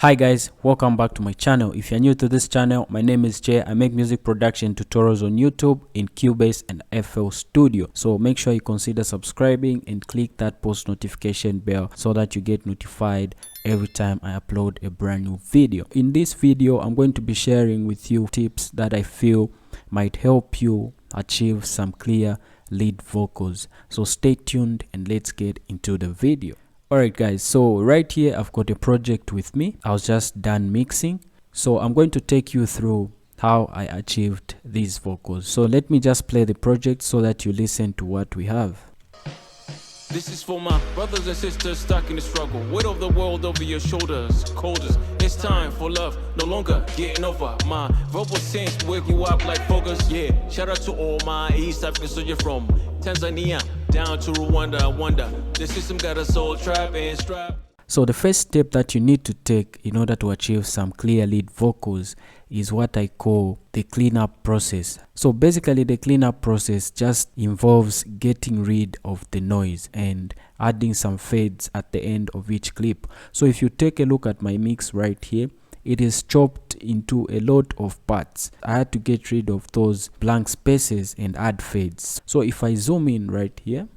Hi guys, welcome back to my channel. If you're new to this channel, my name is Jay. I make music production tutorials on YouTube in Cubase and FL Studio. So make sure you consider subscribing and click that post notification bell so that you get notified every time I upload a brand new video. In this video, I'm going to be sharing with you tips that I feel might help you achieve some clear lead vocals. So stay tuned and let's get into the video. Alright guys, so right here I've got a project with me. I was just done mixing, so I'm going to take you through how I achieved these vocals. So let me just play the project so that you listen to what we have. This is for my brothers and sisters stuck in the struggle. Weight of the world over your shoulders, coldest. It's time for love, no longer getting over. My verbal sense wake you up like focus. Yeah, shout out to all my East African soldiers from Tanzania down to Rwanda. I wonder the system got us all trapped and strapped. So the first step that you need to take in order to achieve some clear lead vocals is what I call the cleanup process. So basically the cleanup process just involves getting rid of the noise and adding some fades at the end of each clip. So if you take a look at my mix right here, it is chopped into a lot of parts. I had to get rid of those blank spaces and add fades. So if I zoom in right here,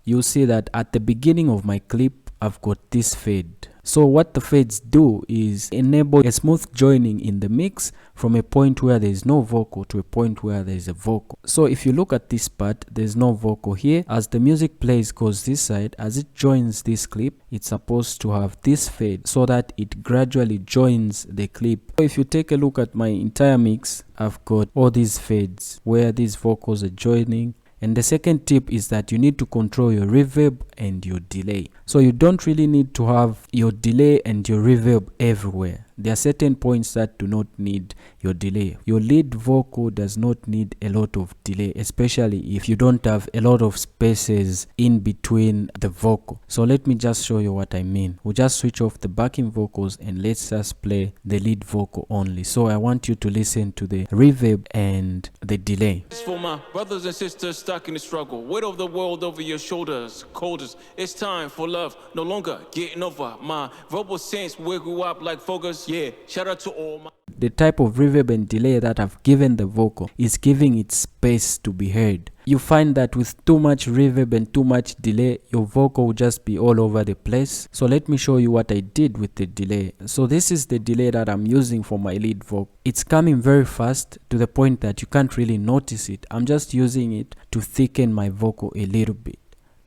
you'll see that at the beginning of my clip, I've got this fade. So what the fades do is enable a smooth joining in the mix from a point where there is no vocal to a point where there is a vocal. So if you look at this part, there's no vocal here. As the music plays goes this side, as it joins this clip, it's supposed to have this fade so that it gradually joins the clip. So if you take a look at my entire mix, I've got all these fades where these vocals are joining. And the second tip is that you need to control your reverb and your delay. So you don't really need to have your delay and your reverb everywhere. There are certain points that do not need your delay. Your lead vocal does not need a lot of delay, especially if you don't have a lot of spaces in between the vocal. So let me just show you what I mean. We'll just switch off the backing vocals and let's just play the lead vocal only. So I want you to listen to the reverb and the delay. It's for my brothers and sisters stuck in the struggle. Weight of the world over your shoulders, coldest. It's time for love, no longer getting over. My verbal sense wake you up like focus. Yeah, shout out to all my... The type of reverb and delay that I've given the vocal is giving it space to be heard. You find that with too much reverb and too much delay, your vocal will just be all over the place. So let me show you what I did with the delay. So this is the delay that I'm using for my lead vocal. It's coming very fast to the point that you can't really notice it. I'm just using it to thicken my vocal a little bit.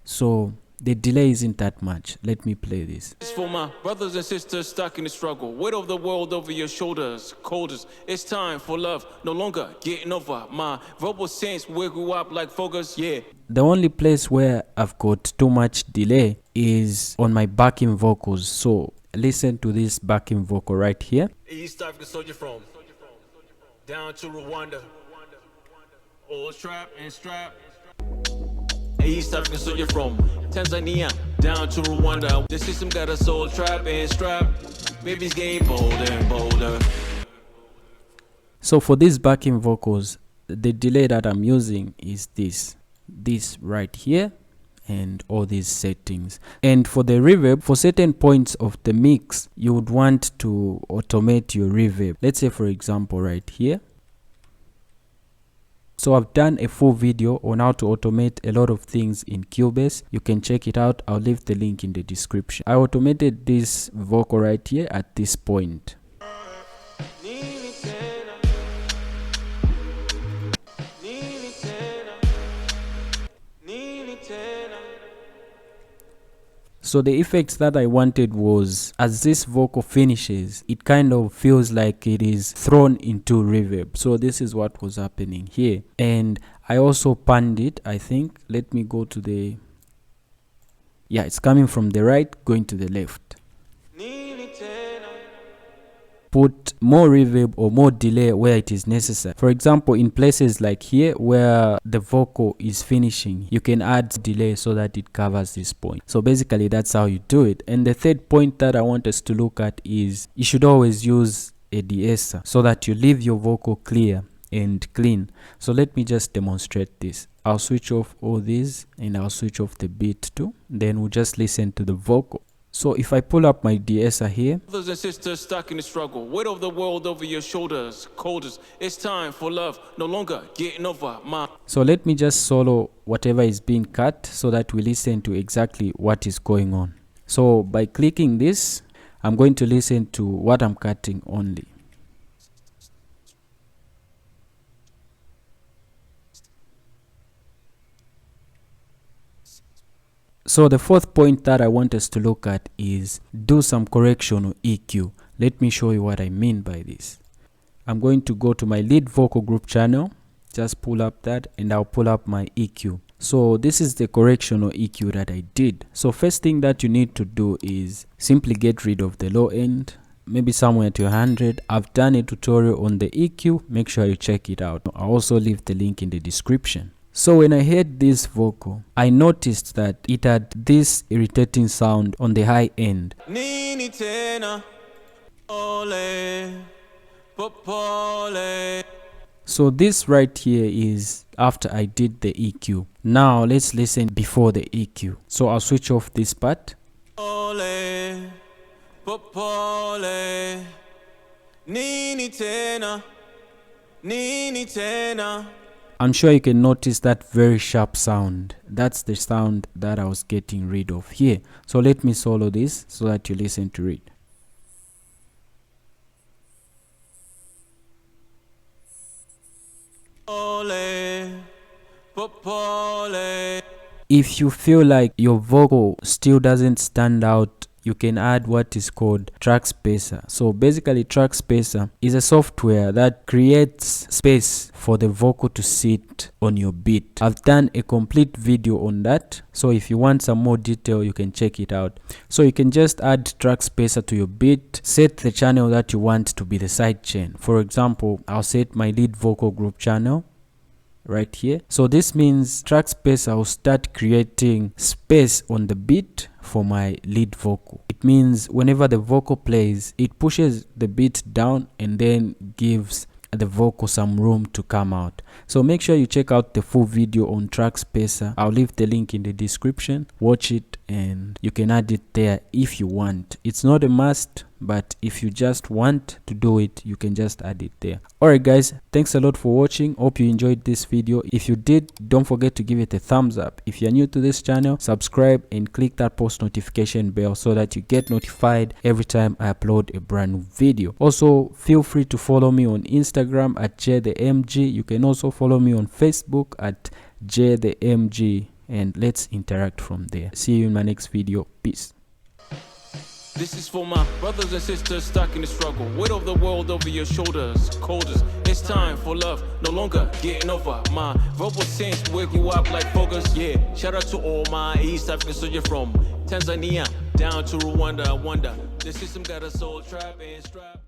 So the delay isn't that much. Let me play this. It's for my brothers and sisters stuck in the struggle. Weight of the world over your shoulders, coldest. It's time for love, no longer getting over. My verbal sense wake you up like focus. Yeah. The only place where I've got too much delay is on my backing vocals. So listen to this backing vocal right here. East African soldier from down to Rwanda. All strap and strap. East African soldier from Tanzania down to Rwanda. The system got us all trapped and strapped. Baby's getting bolder and bolder. So for these backing vocals, the delay that I'm using is this right here and all these settings. And for the reverb, for certain points of the mix, you would want to automate your reverb. Let's say for example right here. So I've done a full video on how to automate a lot of things in Cubase. You can check it out. I'll leave the link in the description. I automated this vocal right here at this point. So the effects that I wanted was, as this vocal finishes, it kind of feels like it is thrown into reverb. So this is what was happening here. And I also panned it, I think. Let me go to the... Yeah, it's coming from the right, going to the left. Put more reverb or more delay where it is necessary. For example, in places like here where the vocal is finishing, you can add delay so that it covers this point. So basically that's how you do it. And the third point that I want us to look at is you should always use a deesser so that you leave your vocal clear and clean. So let me just demonstrate this. I'll switch off all these and I'll switch off the beat too. Then we'll just listen to the vocal. So if I pull up my Deesser here, Brothers and sisters stuck in the struggle, weight of the world over your shoulders, coldest. It's time for love, no longer getting over my. so let me just solo whatever is being cut so that we listen to exactly what is going on. So by clicking this, I'm going to listen to what I'm cutting only. So the fourth point that I want us to look at is do some correction or EQ. Let me show you what I mean by this. I'm going to go to my lead vocal group channel, just pull up that, and I'll pull up my EQ. So this is the correction or EQ that I did. So first thing that you need to do is simply get rid of the low end, maybe somewhere to 100. I've done a tutorial on the EQ, make sure you check it out. I'll also leave the link in the description. So when I heard this vocal, I noticed that it had this irritating sound on the high end. Nini tena, ole, popole. So this right here is after I did the EQ. Now let's listen before the EQ. So I'll switch off this part. Ole, popole, nini tena, nini tena. I'm sure you can notice that very sharp sound. That's the sound that I was getting rid of here. So let me solo this so that you listen to it. Ole, popole. If you feel like your vocal still doesn't stand out, you can add what is called trackspacer. So basically trackspacer is a software that creates space for the vocal to sit on your beat. I've done a complete video on that, so if you want some more detail you can check it out. So you can just add trackspacer to your beat, set the channel that you want to be the side chain. For example, I'll set my lead vocal group channel right here. So this means trackspacer will start creating space on the beat for my lead vocal. It means whenever the vocal plays, it pushes the beat down and then gives the vocal some room to come out. So make sure you check out the full video on trackspacer. I'll leave the link in the description. Watch it and you can add it there if you want. It's not a must, but if you just want to do it, you can just add it there. Alright guys, thanks a lot for watching. Hope you enjoyed this video. If you did, don't forget to give it a thumbs up. If you're new to this channel, subscribe and click that post notification bell so that you get notified every time I upload a brand new video. Also, feel free to follow me on Instagram at jthemg. You can also follow me on Facebook at jthemg, and let's interact from there. See you in my next video. Peace. This is for my brothers and sisters stuck in the struggle, weight of the world over your shoulders, coldest. It's time for love, no longer getting over my verbal saints, wake you up like focus. Yeah, shout out to all my East African soldiers from Tanzania down to Rwanda. I wonder the system got us all trapped and strapped.